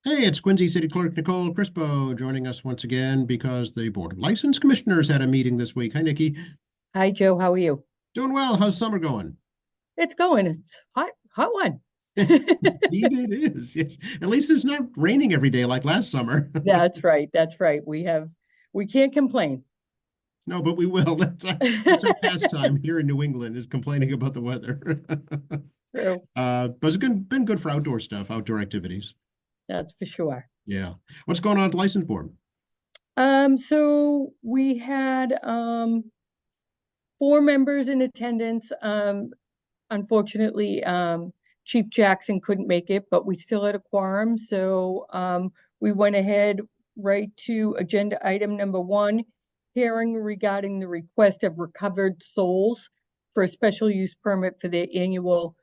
Hey, it's Quincy City Clerk Nicole Crispo joining us once again because the Board of License Commissioners had a meeting this week. Hi, Nikki. Hi, Joe. How are you? Doing well. How's summer going? It's going. It's hot, hot one. Indeed, it is. Yes. At least it's not raining every day like last summer. That's right. That's right. We can't complain. No, but we will. That's our pastime here in New England is complaining about the weather. True. But it's been good for outdoor stuff, outdoor activities. That's for sure. Yeah. What's going on at the license board? So we had four members in attendance. Unfortunately, Chief Jackson couldn't make it, but we still had a quorum. So we went ahead right to agenda item number one, hearing regarding the request of Recovered Souls for a special use permit for their annual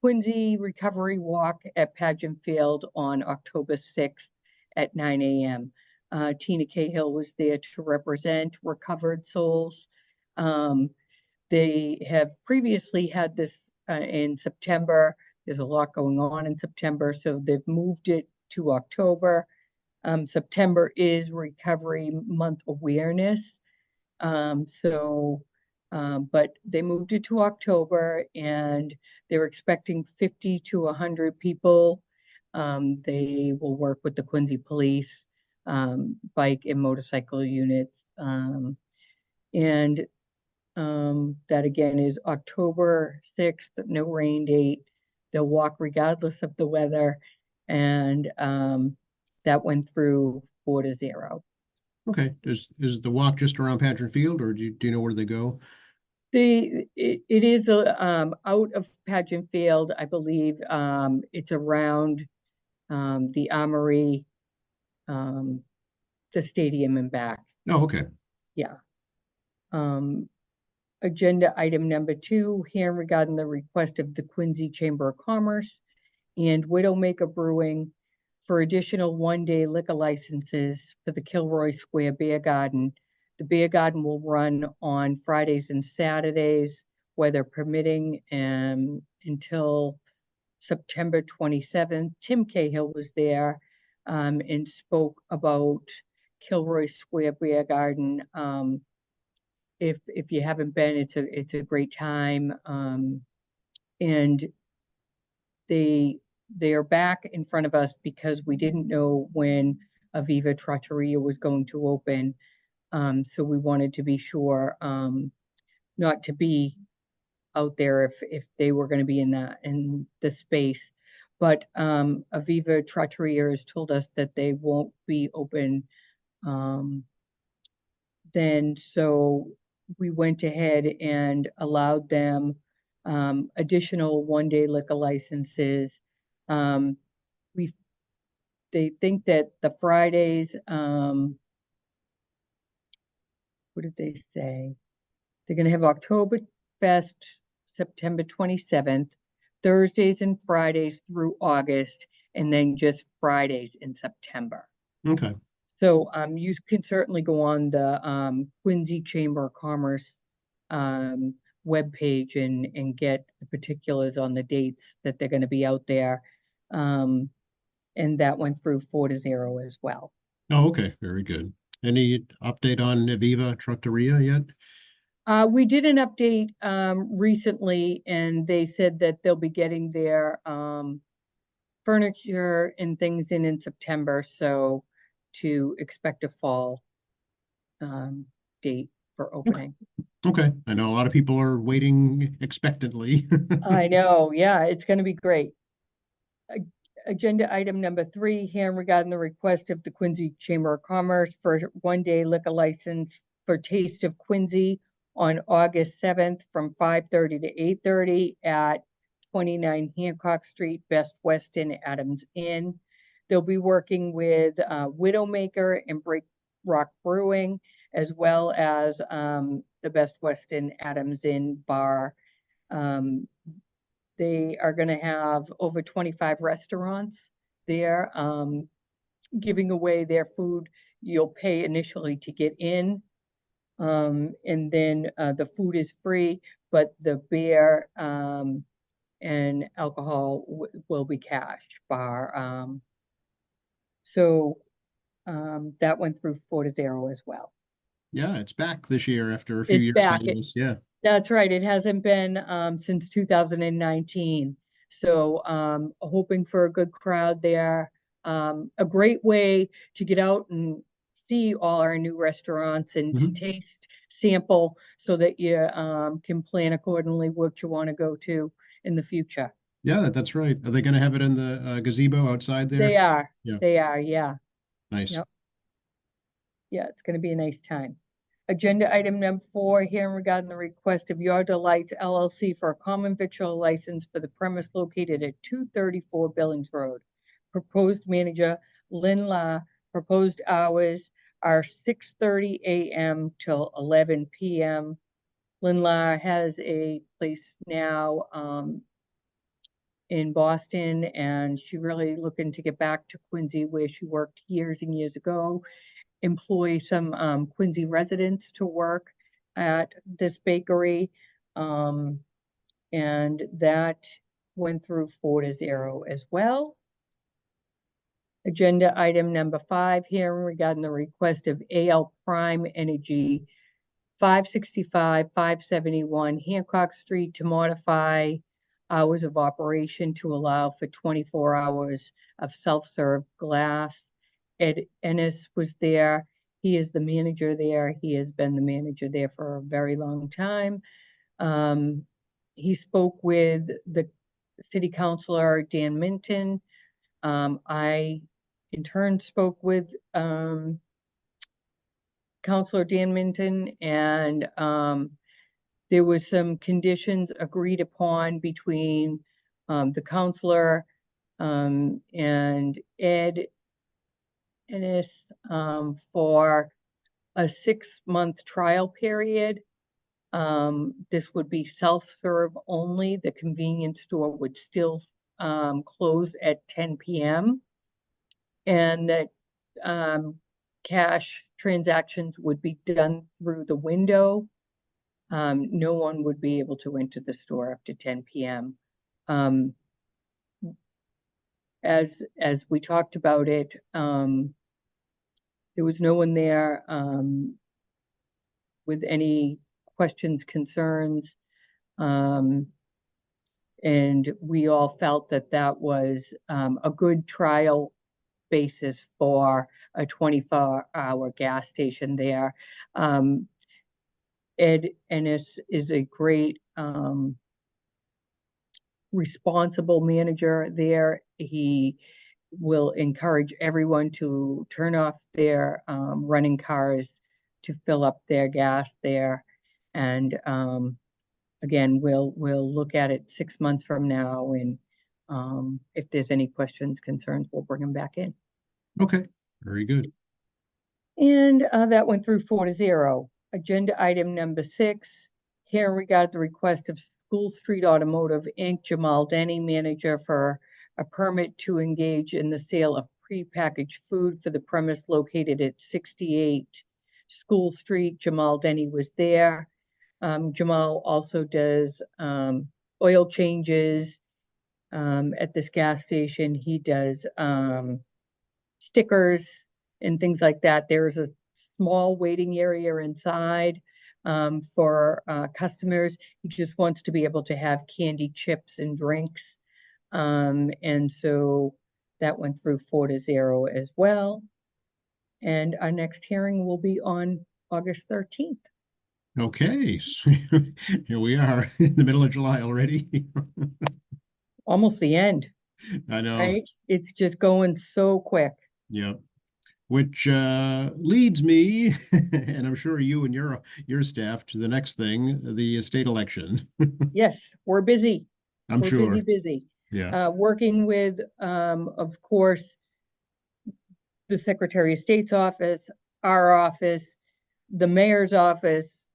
Quincy Recovery Walk at Pageant Field on October 6th at 9 a.m. Tina Cahill was there to represent Recovered Souls. They have previously had this in September. There's a lot going on in September, so they've moved it to October. September is Recovery Month Awareness. But they moved it to October and they're expecting 50 to 100 people. They will work with the Quincy Police, bike and motorcycle units. And that again is October 6th, no rain date. They'll walk regardless of the weather. And that went through 4-0. Okay. Is the walk just around Pageant Field, or do you know where they go? It is out of Pageant Field, I believe. It's around the Armory, um, the stadium and back. Oh, okay. Yeah. Um, Agenda item number two, hearing regarding the request of the Quincy Chamber of Commerce and Widowmaker Brewing for additional one-day liquor licenses for the Kilroy Square Beer Garden. The beer garden will run on Fridays and Saturdays, weather permitting, until September 27th. Tim Cahill was there and spoke about Kilroy Square Beer Garden. If you haven't been, it's a great time. And they are back in front of us because we didn't know when Aviva Trattoria was going to open. So we wanted to be sure not to be out there if they were going to be in the space. But Aviva Trattoria has told us that they won't be open then. So we went ahead and allowed them additional one-day liquor licenses. We They think that the Fridays, what did they say? They're going to have Oktoberfest September 27th, Thursdays and Fridays through August, and then just Fridays in September. Okay. So you can certainly go on the Quincy Chamber of Commerce webpage and get the particulars on the dates that they're going to be out there. And that went through 4-0 as well. Oh, okay. Very good. Any update on Aviva Trattoria yet? We did an update recently, and they said that they'll be getting their furniture and things in September, so to expect a fall date for opening. Okay. I know a lot of people are waiting expectantly. I know, yeah, it's going to be great. Agenda item number three, hearing regarding the request of the Quincy Chamber of Commerce for one-day liquor license for Taste of Quincy on August 7th from 5:30 to 8:30 at 29 Hancock Street, Best Weston Adams Inn. They'll be working with Widowmaker and Break Rock Brewing, as well as the Best Weston Adams Inn bar. They are going to have over 25 restaurants there giving away their food. You'll pay initially to get in, and then the food is free, but the beer and alcohol will be cash bar. So that went through 4-0 as well. Yeah, it's back this year after a few It's years back. hiatus. Yeah. That's right. It hasn't been since 2019. So hoping for a good crowd there. A great way to get out and see all our new restaurants and to Mhm. taste, sample, so that you can plan accordingly what you want to go to in the future. Yeah, that's right. Are they going to have it in the gazebo outside there? They are. Yeah, They are. Yeah. nice. Yep. Yeah, it's going to be a nice time. Agenda item number 4, hearing regarding the request of Your Delights LLC for a common victual license for the premise located at 234 Billings Road. Proposed manager Lynn La. Proposed hours are 6:30 a.m. till 11 p.m. Lynn La has a place now in Boston, and she really looking to get back to Quincy, where she worked years and years ago. Employ some Quincy residents to work at this bakery. And that went through 4-0 as well. Agenda item number 5, hearing regarding the request of AL Prime Energy 565, 571 Hancock Street to modify hours of operation to allow for 24 hours of self-serve glass. Ed Ennis was there. He is the manager there. He has been the manager there for a very long time. He spoke with the city councilor, Dan Minton. I, in turn, spoke with Councilor Dan Minton, and there was some conditions agreed upon between the councilor and Ed Ennis for a 6-month trial period. This would be self-serve only. The convenience store would still close at 10 p.m. and that cash transactions would be done through the window. No one would be able to enter the store after 10 p.m. As we talked about it, there was no one there with any questions, concerns, and we all felt that that was a good trial basis for a 24-hour gas station there. Ed Ennis is a great responsible manager there. He will encourage everyone to turn off their running cars to fill up their gas there. And again, we'll look at it 6 months from now, and if there's any questions, concerns, we'll bring them back in. Okay, very good. And that went through 4-0. Agenda item number 6, here in regard to the request of School Street Automotive Inc., Jamal Denny, manager, for a permit to engage in the sale of prepackaged food for the premise located at 68 School Street. Jamal Denny was there. Jamal also does oil changes at this gas station. He does stickers and things like that. There's a small waiting area inside for customers. He just wants to be able to have candy, chips, and drinks. And so that went through 4-0 as well. And our next hearing will be on August 13th. Okay, so here we are in the middle of July already. Almost the end, I know. right? It's just going so quick. Yeah. Which leads me, and I'm sure you and your staff, to the next thing, the state election. Yes, we're busy. I'm We're sure. busy. Yeah. Working with, of course, the Secretary of State's office, our office, the mayor's office,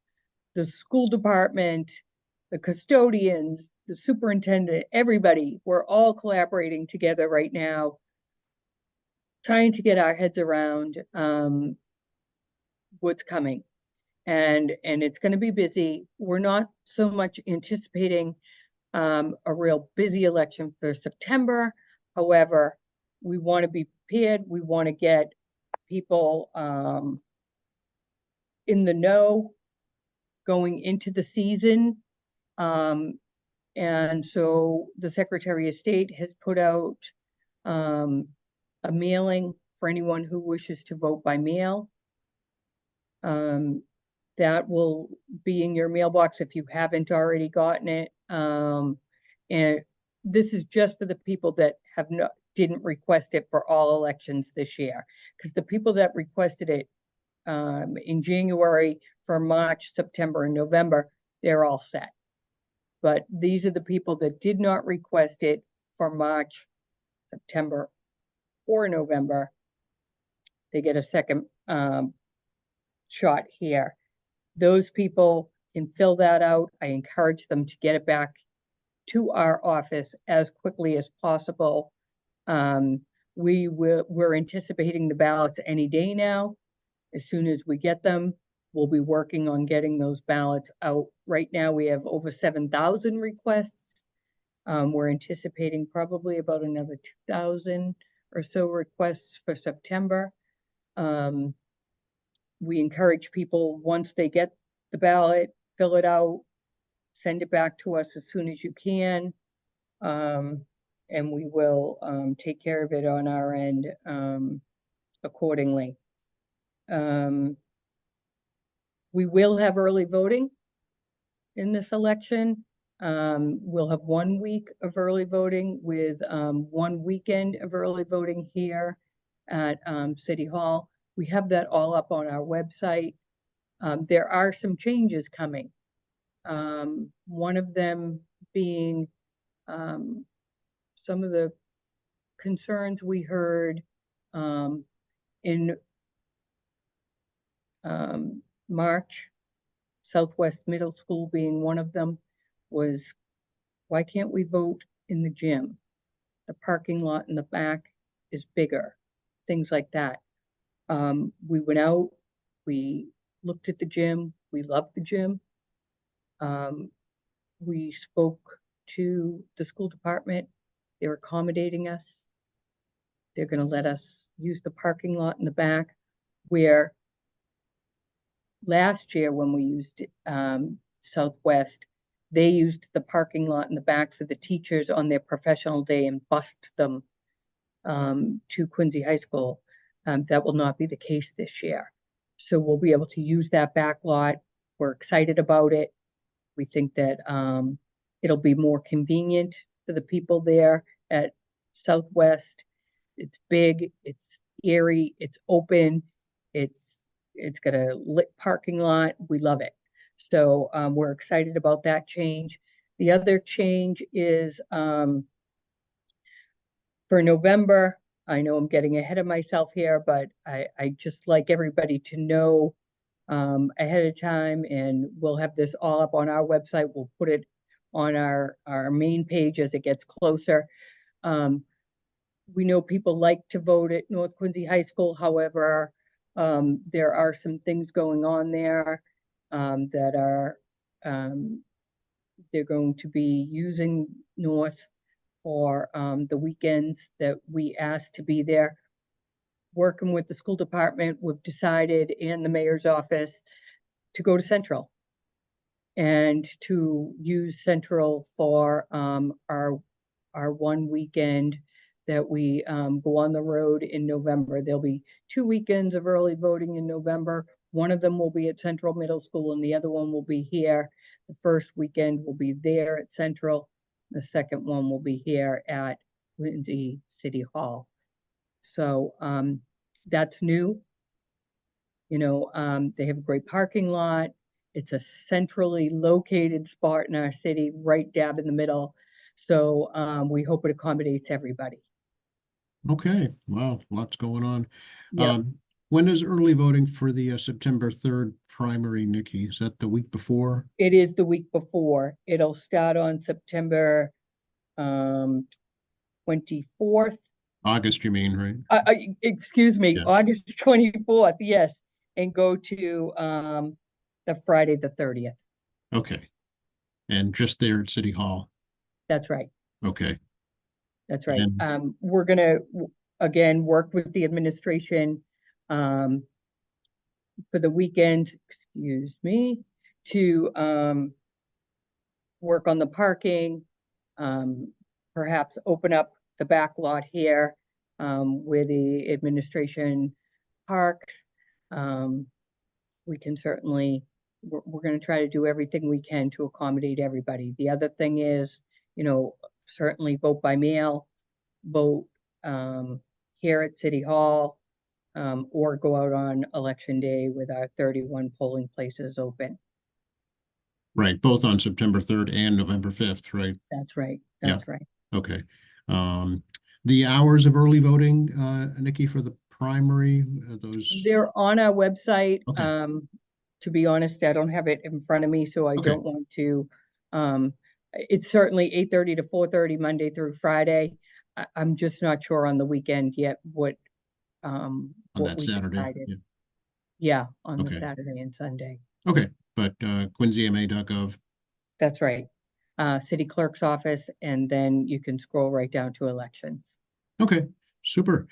the school department, the custodians, the superintendent, everybody. We're all collaborating together right now, trying to get our heads around what's coming. And it's going to be busy. We're not so much anticipating a real busy election for September. However, we want to be prepared. We want to get people in the know going into the season. And so the Secretary of State has put out a mailing for anyone who wishes to vote by mail. That will be in your mailbox if you haven't already gotten it. And this is just for the people that didn't request it for all elections this year, because the people that requested it in January for March, September, and November, they're all set. But these are the people that did not request it for March, September, or November. They get a second shot here. Those people can fill that out. I encourage them to get it back to our office as quickly as possible. We're anticipating the ballots any day now. As soon as we get them, we'll be working on getting those ballots out. Right now, we have over 7,000 requests. We're anticipating probably about another 2,000 or so requests for September. We encourage people, once they get the ballot, fill it out, send it back to us as soon as you can. And we will take care of it on our end accordingly. We will have early voting in this election. We'll have 1 week of early voting with 1 weekend of early voting here at City Hall. We have that all up on our website. There are some changes coming. One of them being some of the concerns we heard in March, Southwest Middle School being one of them, was why can't we vote in the gym? The parking lot in the back is bigger, things like that. We went out, we looked at the gym, we loved the gym. We spoke to the school department. They're accommodating us. They're going to let us use the parking lot in the back, where last year when we used Southwest, they used the parking lot in the back for the teachers on their professional day and bused them to Quincy High School. That will not be the case this year. So we'll be able to use that back lot. We're excited about it. We think that it'll be more convenient for the people there at Southwest. It's big, it's airy, it's open, it's got a lit parking lot. We love it. So we're excited about that change. The other change is for November. I know I'm getting ahead of myself here, but I just like everybody to know ahead of time, and we'll have this all up on our website. We'll put it on our main page as it gets closer. We know people like to vote at North Quincy High School. However, there are some things going on there that are, they're going to be using North for the weekends that we asked to be there. Working with the school department, we've decided, and the mayor's office, to go to Central and to use Central for our 1 weekend that we go on the road in November. There'll be 2 weekends of early voting in November. One of them will be at Central Middle School and the other one will be here. The first weekend will be there at Central. The second one will be here at Quincy City Hall. So that's new. You know, they have a great parking lot. It's a centrally located spot in our city, right dab in the middle. So we hope it accommodates everybody. Okay, wow, lots going on. Yep. When is early voting for the September 3rd primary, Nikki? Is that the week before? It is the week before. It'll start on September 24th. August, you mean, right? Excuse me, Yeah. August 24th, yes, and go to the Friday the 30th. Okay. And just there at City Hall. That's right. Okay. That's right. And We're gonna again, work with the administration, for the weekend, excuse me, to, work on the parking, perhaps open up the back lot here, where the administration parks. We can certainly, we're gonna try to do everything we can to accommodate everybody. The other thing is, certainly vote by mail, vote, here at City Hall, or go out on election day with our 31 polling places open. Right, both on September 3rd and November 5th, right? That's right, Yeah. that's right. Okay. The hours of early voting, Nikki, for the primary, those, They're on our website. Okay. To be honest, I don't have it in front of me, so I Okay. don't want to. It's certainly 8:30 to 4:30 Monday through Friday. I'm just not sure on the weekend yet what on what that we Saturday? decided. Yeah. Yeah, on the Okay. Saturday and Sunday. Okay, but quincyma.gov. That's right. City Clerk's office, and then you can scroll right down to elections. Okay, super.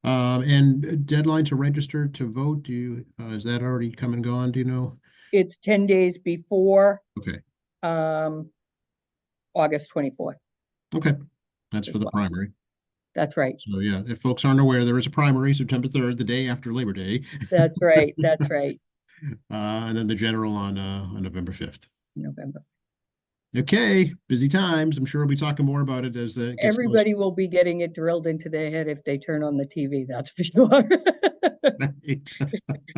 And deadline to register to vote, do you, is that already come and gone, do you know? It's 10 days before Okay, August 24th. okay, that's As for the well. primary. That's right. So yeah, if folks aren't aware, there is a primary September 3rd, the day after Labor Day. That's right. That's right. And then the general on November 5th. November. Okay, busy times. I'm sure we'll be talking more about it as it gets closer. Everybody will be getting it drilled into their head if they turn on the TV, that's for sure. Right.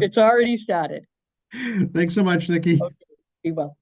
It's already started. Thanks so much, Nikki. Okay. Be well.